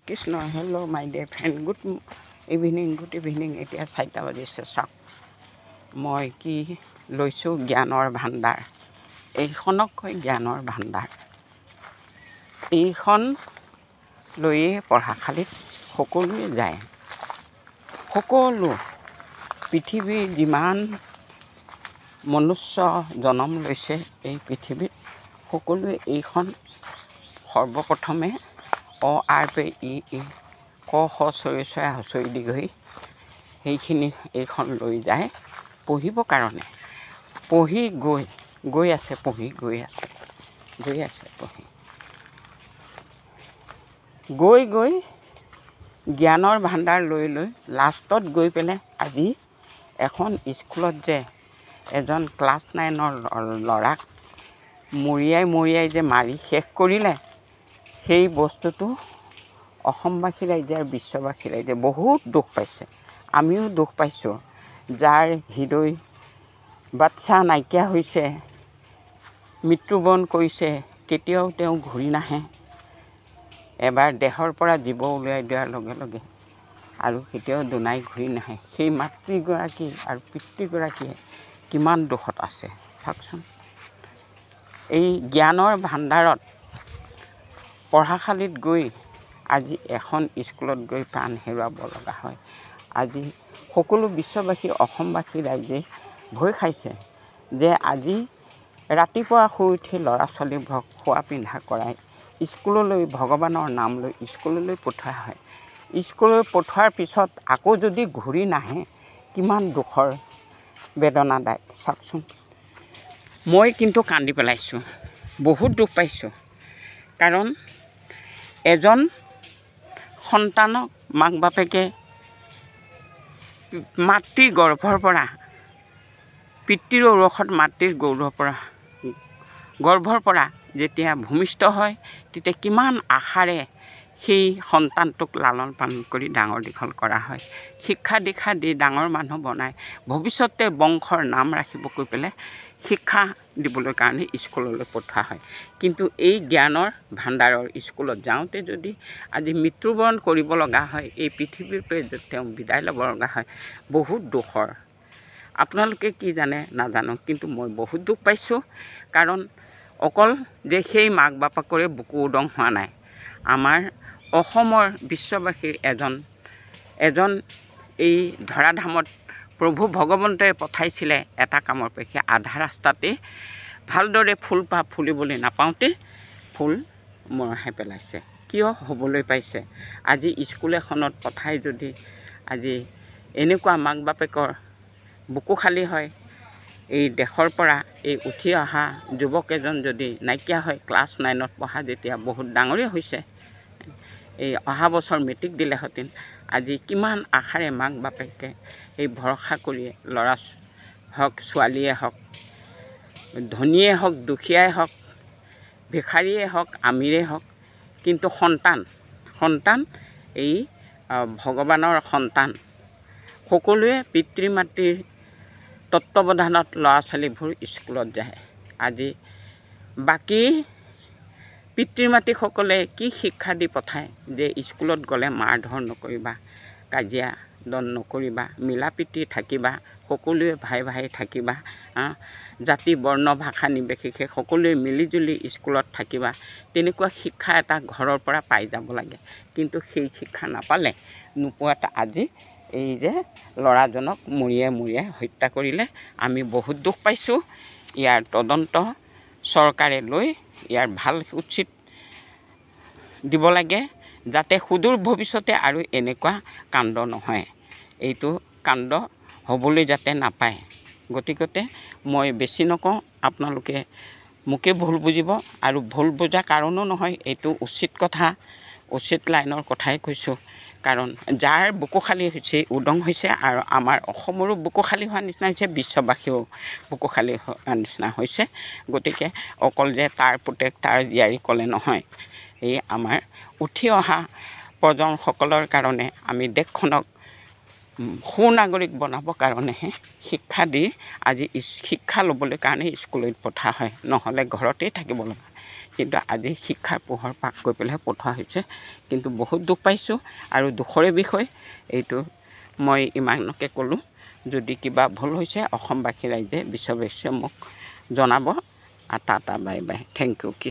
Krishna hello' মাই dear friend good evening এতিয়া 4টা বাজিছে চাওক মই কি লৈছোঁ জ্ঞানৰ ভাণ্ডাৰ এইখনক কয় জ্ঞানৰ ভাণ্ডাৰ এইখন লৈয়ে পঢ়াশালীত সকলোৱে যায় সকলো পৃথিৱীৰ যিমান মনুষ্য জন্ম লৈছে এই পৃথিৱীত সকলোৱে এইখন সৰ্বপ্ৰথমে অ আৰ পে ই ক খ চৈ চৈ হচৈ দীঘৈ সেইখিনি এইখন লৈ যায় পঢ়িবৰ কাৰণে পঢ়ি গৈ আছে গৈ জ্ঞানৰ ভাণ্ডাৰ লৈ লাষ্টত গৈ পেলাই আজি এখন স্কুলত যে এজন ক্লাছ 9ৰ ল'ৰাক মৰিয়াই যে মাৰি শেষ কৰিলে সেই বস্তুটো অসমবাসী ৰাইজে আৰু বিশ্ববাসী ৰাইজে বহুত দুখ পাইছে আমিও দুখ পাইছোঁ যাৰ হৃদয় বাচ্চা নাইকিয়া হৈছে মৃত্যুবৰণ কৰিছে কেতিয়াও তেওঁ ঘূৰি নাহে এবাৰ দেহৰ পৰা জীৱ উলিয়াই দিয়াৰ লগে লগে আৰু কেতিয়াও দুনাই ঘূৰি নাহে সেই মাতৃগৰাকী আৰু পিতৃগৰাকীয়ে কিমান দুখত আছে চাওকচোন এই জ্ঞানৰ ভাণ্ডাৰত পঢ়াশালীত গৈ আজি এখন স্কুলত গৈ প্ৰাণ হেৰুৱাব লগা হয় আজি সকলো বিশ্ববাসী অসমবাসী ৰাইজে ভয় খাইছে যে আজি ৰাতিপুৱা শুই উঠি ল'ৰা ছোৱালীবোৰক খোৱা পিন্ধা কৰাই স্কুললৈ ভগৱানৰ নাম লৈ স্কুললৈ পঠোৱা হয় স্কুললৈ পঠোৱাৰ পিছত আকৌ যদি ঘূৰি নাহে কিমান দুখৰ বেদনাদায়ক চাওকচোন মই কিন্তু কান্দি পেলাইছোঁ বহুত দুখ পাইছোঁ কাৰণ এজন সন্তানক মাক বাপেকে মাতৃৰ গৰ্ভৰ পৰা পিতৃৰ ঔৰসত মাতৃৰ গৰ্ভৰ পৰা যেতিয়া ভূমিষ্ঠ হয় তেতিয়া কিমান আশাৰে সেই সন্তানটোক লালন পালন কৰি ডাঙৰ দীঘল কৰা হয় শিক্ষা দীক্ষা দি ডাঙৰ মানুহ বনাই ভৱিষ্যতে বংশৰ নাম ৰাখিব কৈ পেলাই শিক্ষা দিবলৈ কাৰণে স্কুললৈ পঠোৱা হয় কিন্তু এই জ্ঞানৰ ভাণ্ডাৰৰ স্কুলত যাওঁতে যদি আজি মৃত্যুবৰণ কৰিব লগা হয় এই পৃথিৱীৰ পৰা যদি তেওঁ বিদায় ল'ব লগা হয় বহুত দুখৰ আপোনালোকে কি জানে নাজানো কিন্তু মই বহুত দুখ পাইছোঁ কাৰণ অকল যে সেই মাক বাপেকৰে বুকু উদং হোৱা নাই আমাৰ অসমৰ বিশ্ববাসীৰ এজন এই ধৰাধামত প্ৰভু ভগৱন্তই পঠাইছিলে এটা কামৰ পক্ষে আধা ৰাস্তাতে ভালদৰে ফুলপাহ ফুলিবলৈ নাপাওঁতে ফুল মৰহাই পেলাইছে কিয় হ'বলৈ পাইছে আজি স্কুল এখনত পঠাই যদি আজি এনেকুৱা মাক বাপেকৰ বুকু খালী হয় এই দেশৰ পৰা এই উঠি অহা যুৱক এজন যদি নাইকিয়া হয় ক্লাছ 9ত পঢ়া যেতিয়া বহুত ডাঙৰেই হৈছে এই অহা বছৰ মেট্ৰিক দিলেহেঁতেন আজি কিমান আশাৰে মাক বাপেকে এই ভৰসা কৰি ল'ৰা হওক ছোৱালীয়ে হওক ধনীয়ে হওক দুখীয়াই হওক ভিখাৰীয়ে হওক আমিৰে হওক কিন্তু সন্তান এই ভগৱানৰ সন্তান সকলোৱে পিতৃ মাতৃৰ তত্ত্বাৱধানত ল'ৰা ছোৱালীবোৰ স্কুলত যায় আজি বাকী পিতৃ মাতৃসকলে কি শিক্ষা দি পঠায় যে স্কুলত গ'লে মাৰ ধৰ নকৰিবা কাজিয়া দন নকৰিবা মিলা প্ৰীতি থাকিবা সকলোৱে ভাই থাকিবা জাতি বৰ্ণ ভাষা নিৰ্বিশেষে সকলোৱে মিলিজুলি স্কুলত থাকিবা তেনেকুৱা শিক্ষা এটা ঘৰৰ পৰা পাই যাব লাগে কিন্তু সেই শিক্ষা নোপোৱাত আজি এই যে ল'ৰাজনক মৰিয়াই হত্যা কৰিলে আমি বহুত দুখ পাইছোঁ ইয়াৰ তদন্ত চৰকাৰে লৈ ইয়াৰ ভাল উচিত দিব লাগে যাতে সুদূৰ ভৱিষ্যতে আৰু এনেকুৱা কাণ্ড নহয় এইটো কাণ্ড হ'বলৈ যাতে নাপায় গতিকতে মই বেছি নকওঁ আপোনালোকে মোকে ভুল বুজিব আৰু ভুল বুজা কাৰণো নহয় এইটো উচিত কথা উচিত লাইনৰ কথাই কৈছোঁ কাৰণ যাৰ বুকু খালী হৈছে উদং হৈছে আৰু আমাৰ অসমৰো বুকু খালী হোৱা নিচিনা হৈছে বিশ্ববাসীও বুকু খালী হোৱা নিচিনা হৈছে গতিকে অকল যে তাৰ পুতেক তাৰ জীয়াৰী ক'লে নহয় এই আমাৰ উঠি অহা প্ৰজন্মসকলৰ কাৰণে আমি দেশখনক সুনাগৰিক বনাবৰ কাৰণেহে শিক্ষা দি আজি শিক্ষা ল'বলৈ কাৰণে স্কুলত পঠোৱা হয় নহ'লে ঘৰতেই থাকিব লগা কিন্তু আজি শিক্ষাৰ পোহৰ পাক কৰি পেলাই পঠোৱা হৈছে কিন্তু বহুত দুখ পাইছোঁ আৰু দুখৰে বিষয় এইটো মই ইমানকে ক'লোঁ যদি কিবা ভুল হৈছে অসমবাসী ৰাইজে বিশ্ববাসীয়ে মোক জনাব tata bye bye thank U